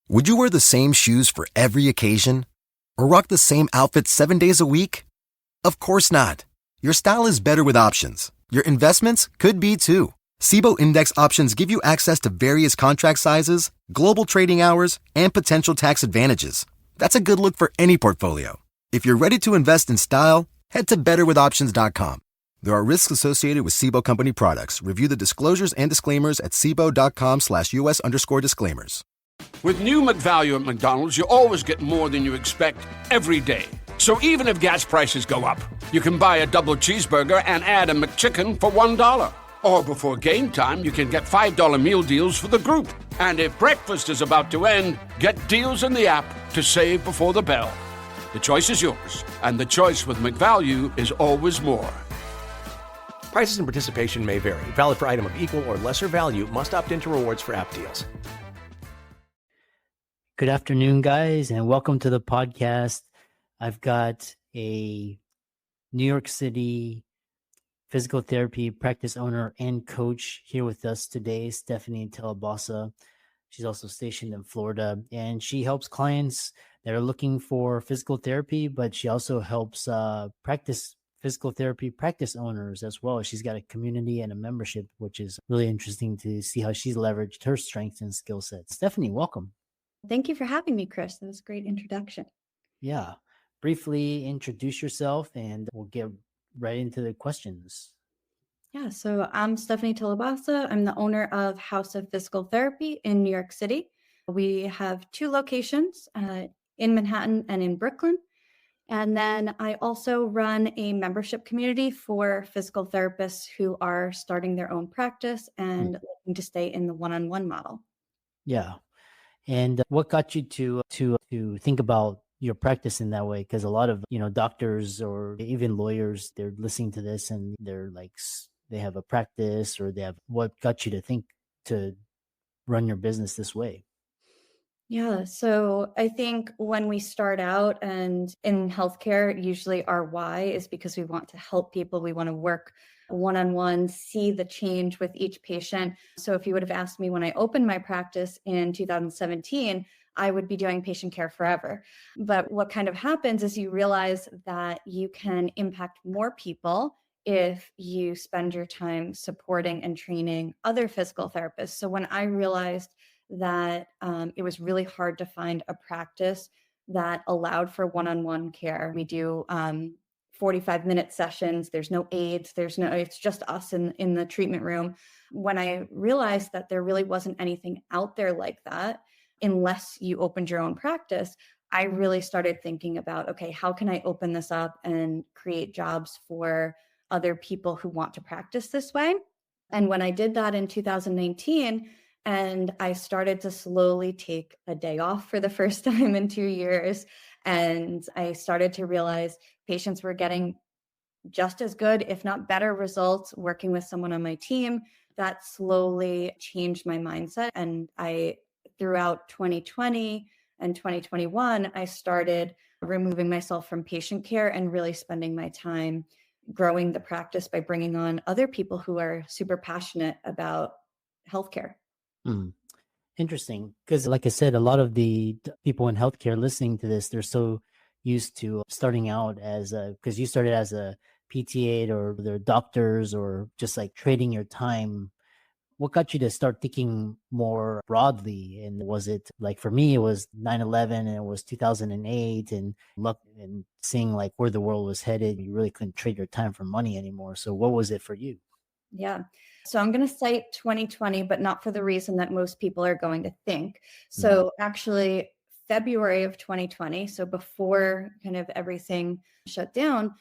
Would you wear the same shoes for every occasion? Or rock the same outfit 7 days a week? Of course not. Your style is better with options. Your investments could be too. SIBO Index options give you access to various contract sizes, global trading hours, and potential tax advantages. That's a good look for any portfolio. If you're ready to invest in style, head to betterwithoptions.com. There are risks associated with SIBO company products. Review the disclosures and disclaimers at sibo.com/US_disclaimers. With new McValue at McDonald's, you always get more than you expect every day. So even if gas prices go up, you can buy a double cheeseburger and add a McChicken for $1. Or before game time, you can get $5 meal deals for the group. And if breakfast is about to end, get deals in the app to save before the bell. The choice is yours, and the choice with McValue is always more. Prices and participation may vary. Valid for item of equal or lesser value. Must opt into rewards for app deals. Good afternoon, guys, and welcome to the podcast. I've got a New York City physical therapy practice owner and coach here with us today, Stephanie Telibasa. She's also stationed in Florida, and she helps clients that are looking for physical therapy, but she also helps physical therapy practice owners as well. She's got a community and a membership, which is really interesting to see how she's leveraged her strengths and skill sets. Stephanie, welcome. Thank you for having me, Chris. That was a great introduction. Yeah. Briefly introduce yourself and we'll get right into the questions. Yeah, so I'm Stephanie Telibasa. I'm the owner of House of Physical Therapy in New York City. We have 2 locations in Manhattan and in Brooklyn. And then I also run a membership community for physical therapists who are starting their own practice and looking to stay in the one-on-one model. Yeah. And what got you to think about your practice in that way? Because a lot of, doctors or even lawyers, they're listening to this and they're like, they have a practice or what got you to think to run your business this way? Yeah, so I think when we start out and in healthcare, usually our why is because we want to help people. We want to work one-on-one, see the change with each patient. So if you would have asked me when I opened my practice in 2017, I would be doing patient care forever. But what kind of happens is you realize that you can impact more people if you spend your time supporting and training other physical therapists. So when I realized that it was really hard to find a practice that allowed for one-on-one care. We do 45-minute sessions. There's no aides. It's just us in the treatment room. When I realized that there really wasn't anything out there like that, unless you opened your own practice, I really started thinking about, okay, how can I open this up and create jobs for other people who want to practice this way? And when I did that in 2019, and I started to slowly take a day off for the first time in 2 years. And I started to realize patients were getting just as good, if not better results working with someone on my team. That slowly changed my mindset. And throughout 2020 and 2021, I started removing myself from patient care and really spending my time growing the practice by bringing on other people who are super passionate about healthcare. Interesting. Because like I said, a lot of the people in healthcare listening to this, they're so used to starting out because you started as a PTA or they're doctors or just like trading your time. What got you to start thinking more broadly? And was it like, for me, it was 9/11 and it was 2008 and seeing like where the world was headed. You really couldn't trade your time for money anymore. So what was it for you? Yeah. So I'm going to cite 2020, but not for the reason that most people are going to think. So actually, February of 2020, so before kind of everything shut down,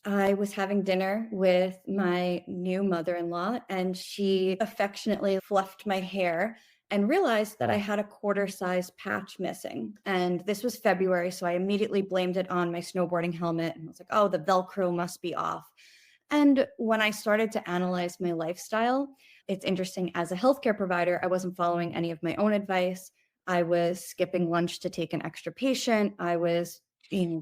I was having dinner with my new mother-in-law, and she affectionately fluffed my hair and realized that I had a quarter-size patch missing. And this was February, so I immediately blamed it on my snowboarding helmet. And I was like, oh, the Velcro must be off. And when I started to analyze my lifestyle, it's interesting, as a healthcare provider, I wasn't following any of my own advice. I was skipping lunch to take an extra patient. I was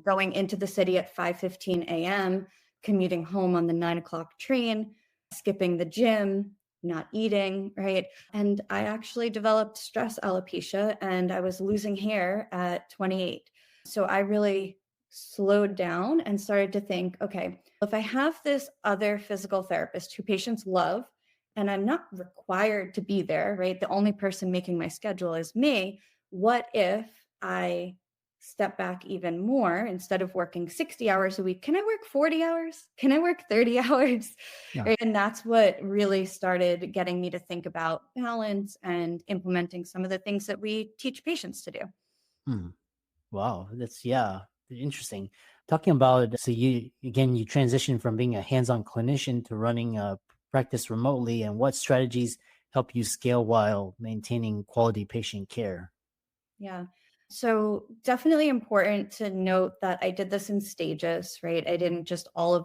going into the city at 5:15 a.m., commuting home on the 9 o'clock train, skipping the gym, not eating, right? And I actually developed stress alopecia and I was losing hair at 28. So I really slowed down and started to think, okay, if I have this other physical therapist who patients love, and I'm not required to be there, right? The only person making my schedule is me. What if I step back even more? Instead of working 60 hours a week, can I work 40 hours? Can I work 30 hours? Yeah. Right? And that's what really started getting me to think about balance and implementing some of the things that we teach patients to do. Hmm. Wow, that's interesting. Talking about, so you transitioned from being a hands-on clinician to running a practice remotely, and what strategies help you scale while maintaining quality patient care? Yeah. So definitely important to note that I did this in stages, right? I didn't just all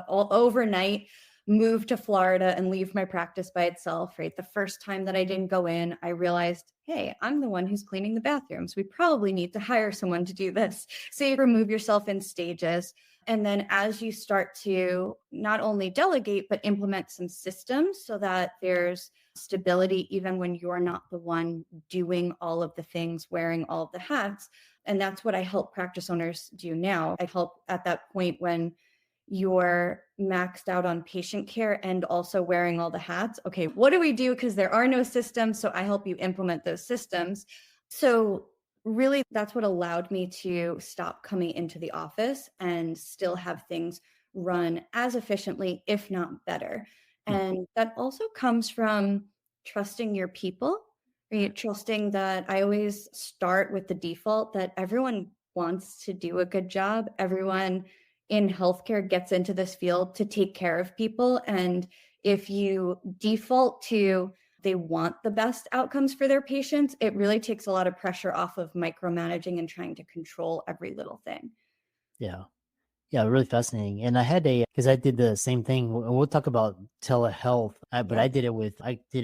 overnight move to Florida and leave my practice by itself, right? The first time that I didn't go in, I realized, hey, I'm the one who's cleaning the bathrooms. We probably need to hire someone to do this. So you remove yourself in stages. And then as you start to not only delegate, but implement some systems so that there's stability, even when you're not the one doing all of the things, wearing all of the hats. And that's what I help practice owners do now. I help at that point when you're maxed out on patient care and also wearing all the hats. Okay, what do we do? Because there are no systems. So I help you implement those systems. So really, that's what allowed me to stop coming into the office and still have things run as efficiently, if not better. And that also comes from trusting your people, right? Trusting that I always start with the default that everyone wants to do a good job. Everyone in healthcare gets into this field to take care of people. And if you default to they want the best outcomes for their patients, it really takes a lot of pressure off of micromanaging and trying to control every little thing. Yeah. Yeah, really fascinating. And I had because I did the same thing. We'll talk about telehealth, but Yeah. I did it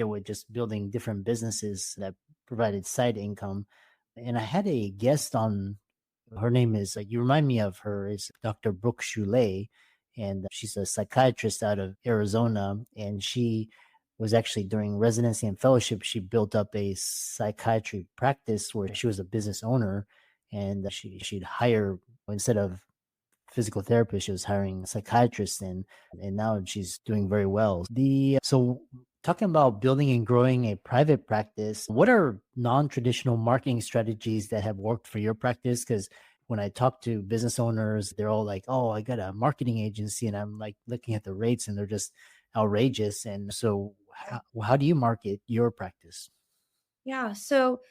with just building different businesses that provided side income. And I had a guest on. Her name is, you remind me of her, is Dr. Brooke Choulet, and she's a psychiatrist out of Arizona. And she was actually, during residency and fellowship, she built up a psychiatry practice where she was a business owner, and she'd hire, instead of physical therapist, she was hiring psychiatrists, and now she's doing very well. So talking about building and growing a private practice, what are non-traditional marketing strategies that have worked for your practice? Because when I talk to business owners, they're all like, oh, I got a marketing agency, and I'm like looking at the rates and they're just outrageous. And so how do you market your practice? Yeah. So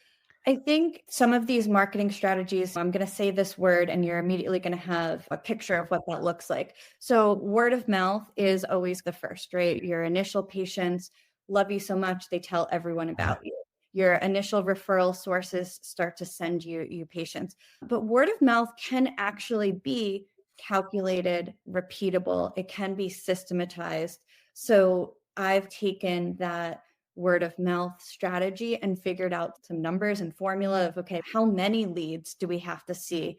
I think some of these marketing strategies, I'm going to say this word and you're immediately going to have a picture of what that looks like. So word of mouth is always the first, right? Your initial patients love you so much, they tell everyone about you. Your initial referral sources start to send you patients. But word of mouth can actually be calculated, repeatable. It can be systematized. So I've taken that word of mouth strategy and figured out some numbers and formula of, okay, how many leads do we have to see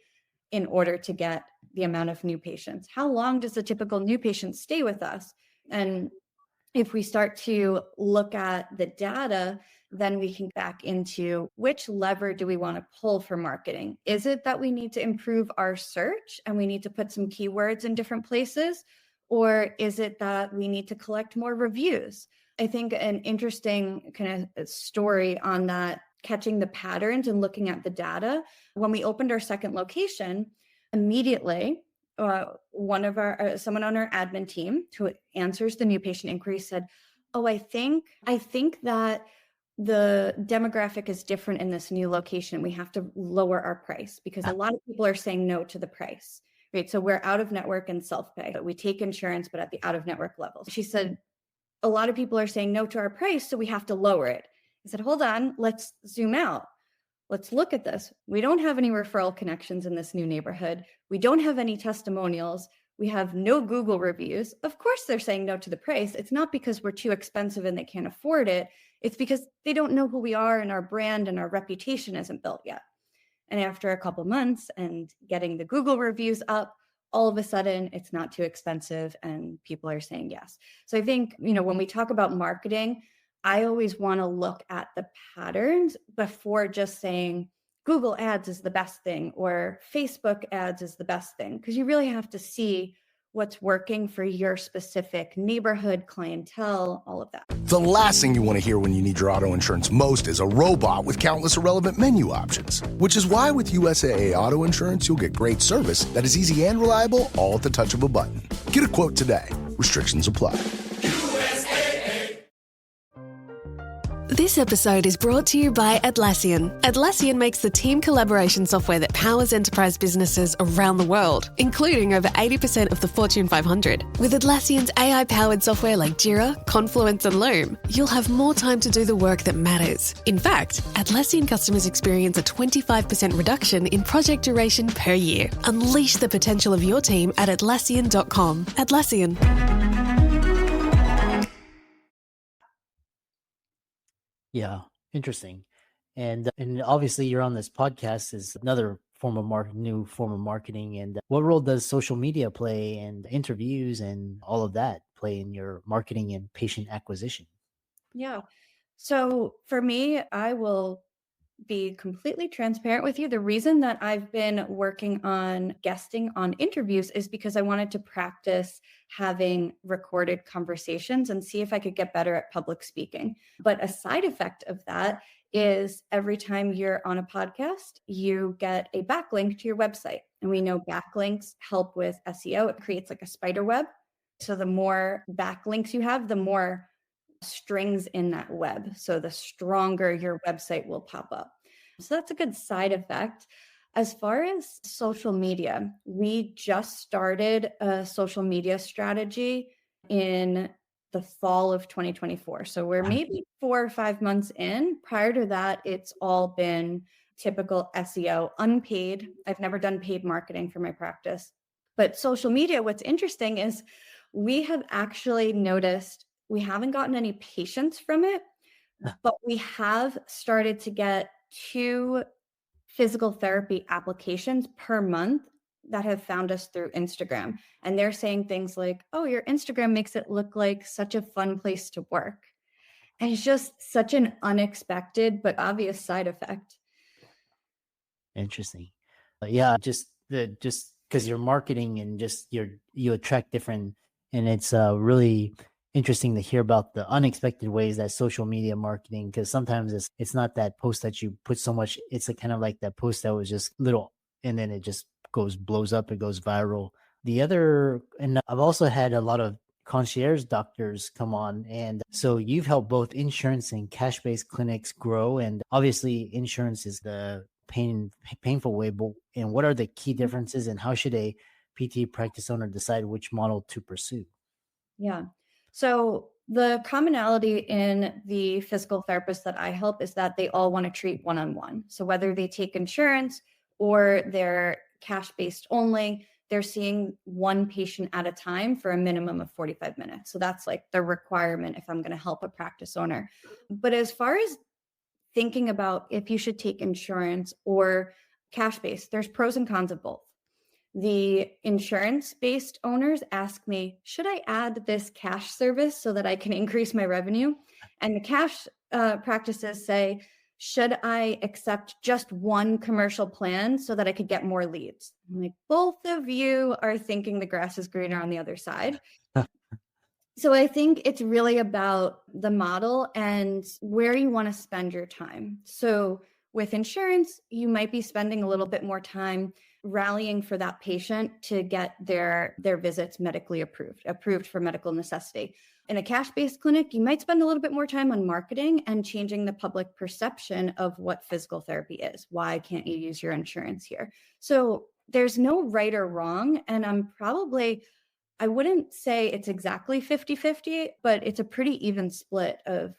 in order to get the amount of new patients? How long does a typical new patient stay with us? And if we start to look at the data, then we can back into which lever do we want to pull for marketing? Is it that we need to improve our search and we need to put some keywords in different places? Or is it that we need to collect more reviews? I think an interesting kind of story on that, catching the patterns and looking at the data. When we opened our second location, immediately, someone on our admin team who answers the new patient inquiry said, "Oh, I think that the demographic is different in this new location. We have to lower our price because a lot of people are saying no to the price." Right. So we're out of network and self-pay, but we take insurance, but at the out of network level. She said, a lot of people are saying no to our price, so we have to lower it. I said, hold on, let's zoom out. Let's look at this. We don't have any referral connections in this new neighborhood. We don't have any testimonials. We have no Google reviews. Of course, they're saying no to the price. It's not because we're too expensive and they can't afford it. It's because they don't know who we are and our brand and our reputation isn't built yet. And after a couple months and getting the Google reviews up, all of a sudden it's not too expensive and people are saying yes. So I think, when we talk about marketing, I always want to look at the patterns before just saying Google ads is the best thing or Facebook ads is the best thing, because you really have to see what's working for your specific neighborhood, clientele, all of that. The last thing you want to hear when you need your auto insurance most is a robot with countless irrelevant menu options. Which is why with USAA Auto Insurance, you'll get great service that is easy and reliable, all at the touch of a button. Get a quote today. Restrictions apply. This episode is brought to you by Atlassian. Atlassian makes the team collaboration software that powers enterprise businesses around the world, including over 80% of the Fortune 500. With Atlassian's AI-powered software like Jira, Confluence, and Loom, you'll have more time to do the work that matters. In fact, Atlassian customers experience a 25% reduction in project duration per year. Unleash the potential of your team at Atlassian.com. Atlassian. Yeah, interesting. And obviously you're on this podcast is another form of new form of marketing. And what role does social media play and interviews and all of that play in your marketing and patient acquisition? Yeah. So for me, I will be completely transparent with you. The reason that I've been working on guesting on interviews is because I wanted to practice having recorded conversations and see if I could get better at public speaking. But a side effect of that is every time you're on a podcast, you get a backlink to your website. And we know backlinks help with SEO. It creates like a spider web. So the more backlinks you have, the more strings in that web. So the stronger your website will pop up. So that's a good side effect. As far as social media, we just started a social media strategy in the fall of 2024. So we're maybe 4 or 5 months in. Prior to that, it's all been typical SEO, unpaid. I've never done paid marketing for my practice. But social media, what's interesting is we have actually noticed we haven't gotten any patients from it, but we have started to get 2 physical therapy applications per month that have found us through Instagram. And they're saying things like, oh, your Instagram makes it look like such a fun place to work. And it's just such an unexpected but obvious side effect. Interesting. Yeah, just because you're marketing and you attract different, and it's really interesting to hear about the unexpected ways that social media marketing, because sometimes it's not that post that you put so much, it's a kind of like that post that was just little and then it just blows up, it goes viral. And I've also had a lot of concierge doctors come on, and so you've helped both insurance and cash-based clinics grow, and obviously insurance is the painful way, and what are the key differences and how should a PT practice owner decide which model to pursue? Yeah. So the commonality in the physical therapists that I help is that they all want to treat one-on-one. So whether they take insurance or they're cash-based only, they're seeing one patient at a time for a minimum of 45 minutes. So that's like the requirement if I'm going to help a practice owner. But as far as thinking about if you should take insurance or cash-based, there's pros and cons of both. The insurance-based owners ask me, should I add this cash service so that I can increase my revenue? And the cash practices say, should I accept just one commercial plan so that I could get more leads? I'm like, both of you are thinking the grass is greener on the other side. So I think it's really about the model and where you want to spend your time. So with insurance, you might be spending a little bit more time rallying for that patient to get their visits medically approved for medical necessity. In a cash-based clinic, you might spend a little bit more time on marketing and changing the public perception of what physical therapy is. Why can't you use your insurance here? So there's no right or wrong. And I wouldn't say it's exactly 50-50, but it's a pretty even split of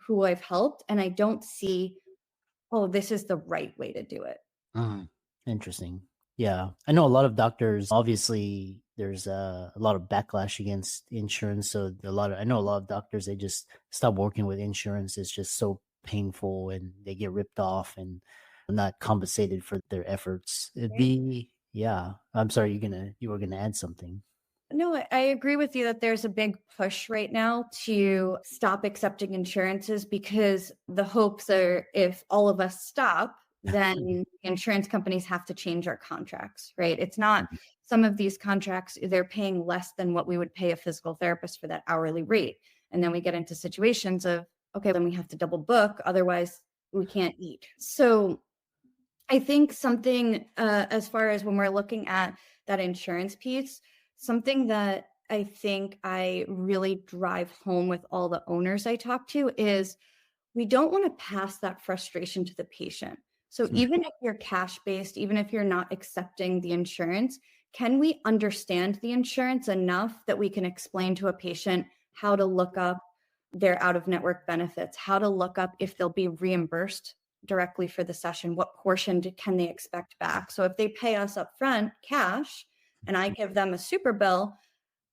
who I've helped. And I don't see, oh, this is the right way to do it. Interesting. Yeah. I know a lot of doctors, obviously there's a lot of backlash against insurance. So I know a lot of doctors, they just stop working with insurance. It's just so painful and they get ripped off and not compensated for their efforts. Yeah. I'm sorry, you were going to add something. No, I agree with you that there's a big push right now to stop accepting insurances because the hopes are if all of us stop, then insurance companies have to change our contracts, right? It's not some of these contracts, they're paying less than what we would pay a physical therapist for that hourly rate. And then we get into situations of, okay, then we have to double book, otherwise we can't eat. So I think something as far as when we're looking at that insurance piece, something that I think I really drive home with all the owners I talk to is we don't want to pass that frustration to the patient. So even if you're cash based, even if you're not accepting the insurance, can we understand the insurance enough that we can explain to a patient how to look up their out of network benefits, how to look up if they'll be reimbursed directly for the session, what portion can they expect back? So if they pay us up front cash and I give them a super bill,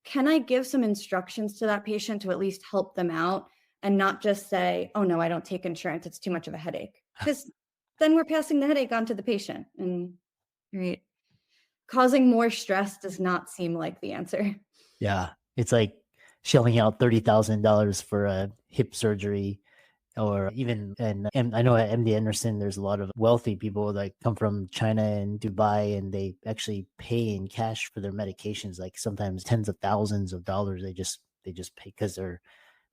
can I give some instructions to that patient to at least help them out and not just say, oh no, I don't take insurance, it's too much of a headache? Because then we're passing the headache on to the patient, and right, causing more stress does not seem like the answer. Yeah. It's like shelling out $30,000 for a hip surgery, or even, and I know at MD Anderson, there's a lot of wealthy people that come from China and Dubai, and they actually pay in cash for their medications, like sometimes tens of thousands of dollars. They just pay because they're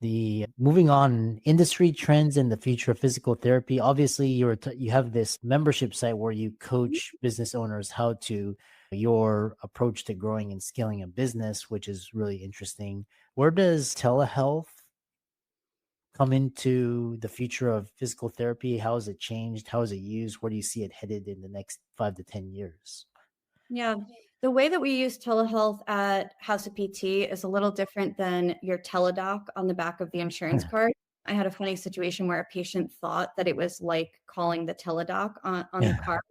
the moving on industry trends and the future of physical therapy. Obviously, you have this membership site where you coach business owners how to your approach to growing and scaling a business, which is really interesting. Where does telehealth come into the future of physical therapy? How has it changed? How is it used? Where do you see it headed in the next 5 to 10 years? Yeah. The way that we use telehealth at House of PT is a little different than your teledoc on the back of the insurance card. I had a funny situation where a patient thought that it was like calling the teledoc on the card.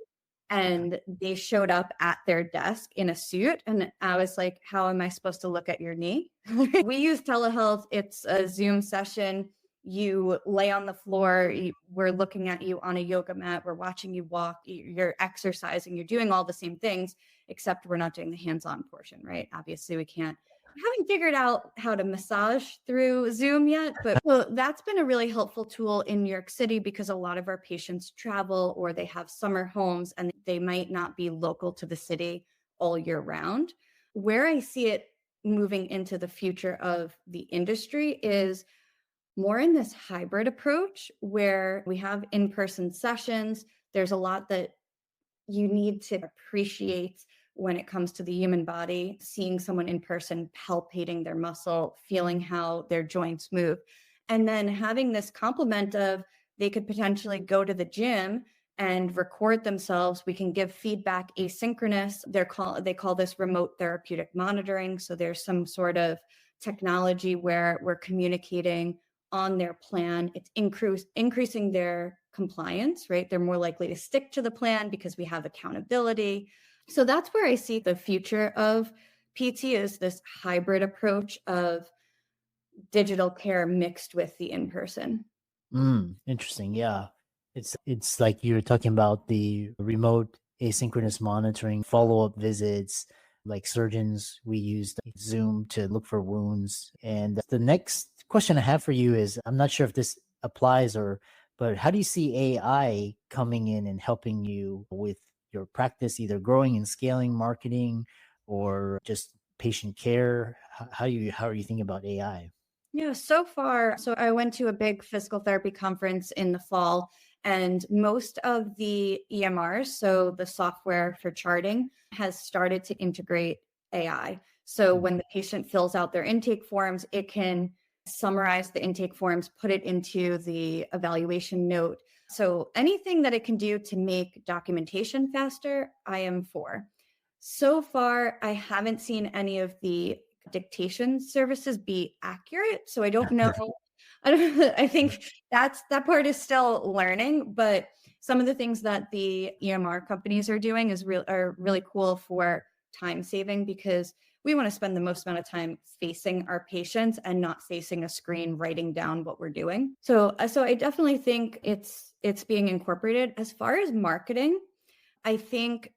And they showed up at their desk in a suit. And I was like, how am I supposed to look at your knee? We use telehealth. It's a Zoom session. You lay on the floor. We're looking at you on a yoga mat. We're watching you walk. You're exercising. You're doing all the same things, except we're not doing the hands-on portion, right? Obviously, we haven't figured out how to massage through Zoom yet, but well, that's been a really helpful tool in New York City because a lot of our patients travel or they have summer homes and they might not be local to the city all year round. Where I see it moving into the future of the industry is more in this hybrid approach where we have in-person sessions. There's a lot that you need to appreciate when it comes to the human body, seeing someone in person, palpating their muscle, feeling how their joints move, and then having this complement of they could potentially go to the gym and record themselves. We can give feedback asynchronous. They call this remote therapeutic monitoring. So there's some sort of technology where we're communicating on their plan. It's increasing their compliance, right? They're more likely to stick to the plan because we have accountability. So that's where I see the future of PT is this hybrid approach of digital care mixed with the in-person. Interesting. Yeah. It's like you were talking about the remote asynchronous monitoring, follow-up visits, like surgeons, we used Zoom to look for wounds. And the next question I have for you is, I'm not sure if this applies but how do you see AI coming in and helping you with your practice, either growing and scaling, marketing, or just patient care? How are you thinking about AI? Yeah, so far, so I went to a big physical therapy conference in the fall, and most of the EMRs, so the software for charting, has started to integrate AI. So when the patient fills out their intake forms, it can summarize the intake forms, put it into the evaluation note. So anything that it can do to make documentation faster, I am for. So far, I haven't seen any of the dictation services be accurate. So I don't know. I think that part is still learning, but some of the things that the EMR companies are doing are really cool for time saving, because we want to spend the most amount of time facing our patients and not facing a screen writing down what we're doing. So I definitely think it's being incorporated. As far as marketing, I think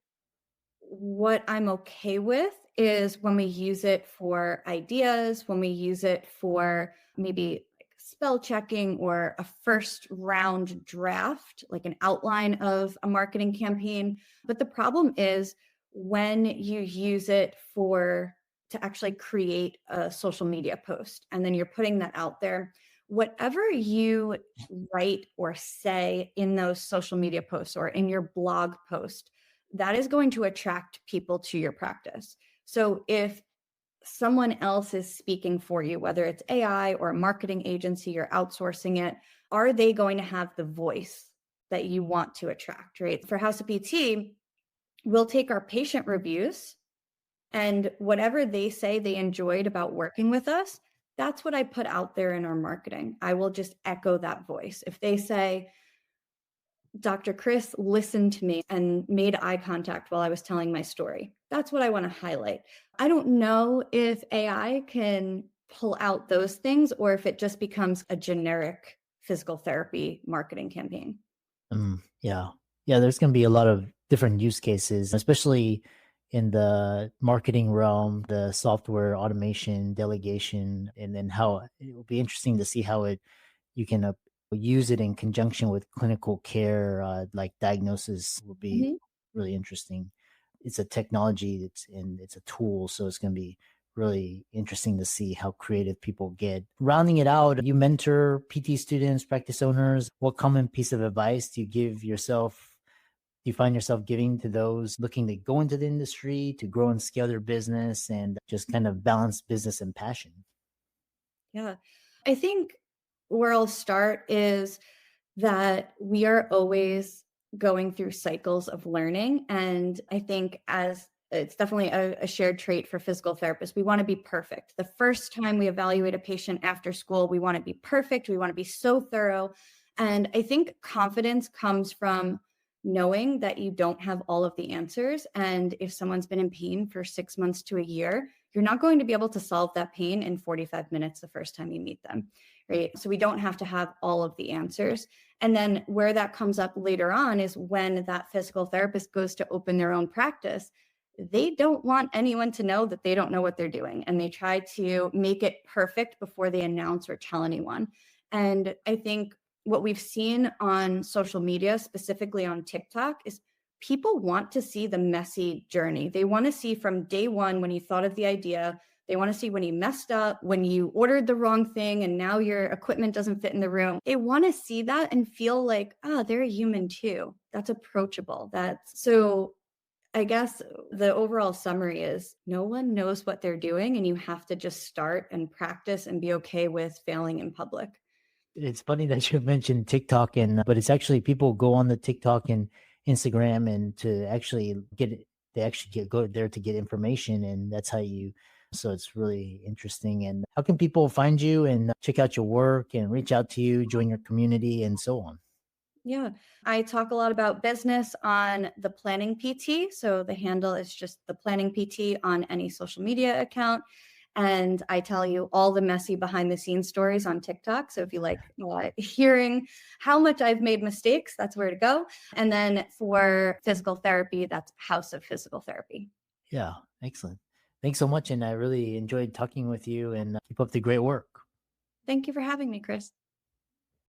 what I'm okay with is when we use it for ideas, when we use it for maybe like spell checking or a first round draft, like an outline of a marketing campaign. But the problem is when you use it to actually create a social media post and then you're putting that out there, whatever you write or say in those social media posts or in your blog post, that is going to attract people to your practice. So if someone else is speaking for you, whether it's AI or a marketing agency or outsourcing it, are they going to have the voice that you want to attract, right? For House of PT, we'll take our patient reviews and whatever they say they enjoyed about working with us, that's what I put out there in our marketing. I will just echo that voice. If they say, Dr. Chris listened to me and made eye contact while I was telling my story, that's what I want to highlight. I don't know if AI can pull out those things or if it just becomes a generic physical therapy marketing campaign. Yeah. Yeah, there's going to be a lot of different use cases, especially in the marketing realm, the software automation, delegation, and then how it will be interesting to see how you can use it in conjunction with clinical care, like diagnosis will be really interesting. It's a technology and it's a tool, so it's going to be really interesting to see how creative people get. Rounding it out, you mentor PT students, practice owners. What common piece of advice do you find yourself giving to those looking to go into the industry, to grow and scale their business and just kind of balance business and passion? Yeah, I think where I'll start is that we are always going through cycles of learning. And I think as it's definitely a shared trait for physical therapists, we want to be perfect. The first time we evaluate a patient after school, we want to be perfect. We want to be so thorough. And I think confidence comes from knowing that you don't have all of the answers. And if someone's been in pain for 6 months to a year, you're not going to be able to solve that pain in 45 minutes the first time you meet them, right? So we don't have to have all of the answers. And then where that comes up later on is when that physical therapist goes to open their own practice, they don't want anyone to know that they don't know what they're doing. And they try to make it perfect before they announce or tell anyone. And I think what we've seen on social media, specifically on TikTok, is people want to see the messy journey. They want to see from day one when you thought of the idea. They want to see when you messed up, when you ordered the wrong thing and now your equipment doesn't fit in the room. They want to see that and feel like, oh, they're a human too. That's approachable. So I guess the overall summary is no one knows what they're doing and you have to just start and practice and be okay with failing in public. It's funny that you mentioned TikTok, but it's actually people go on the TikTok and Instagram and to actually go there to get information, and that's how so it's really interesting. And how can people find you and check out your work and reach out to you, join your community and so on? Yeah, I talk a lot about business on the Planning PT. So the handle is just the Planning PT on any social media account. And I tell you all the messy behind the scenes stories on TikTok. So if you like hearing how much I've made mistakes, that's where to go. And then for physical therapy, that's House of Physical Therapy. Yeah, excellent. Thanks so much. And I really enjoyed talking with you and keep up the great work. Thank you for having me, Chris.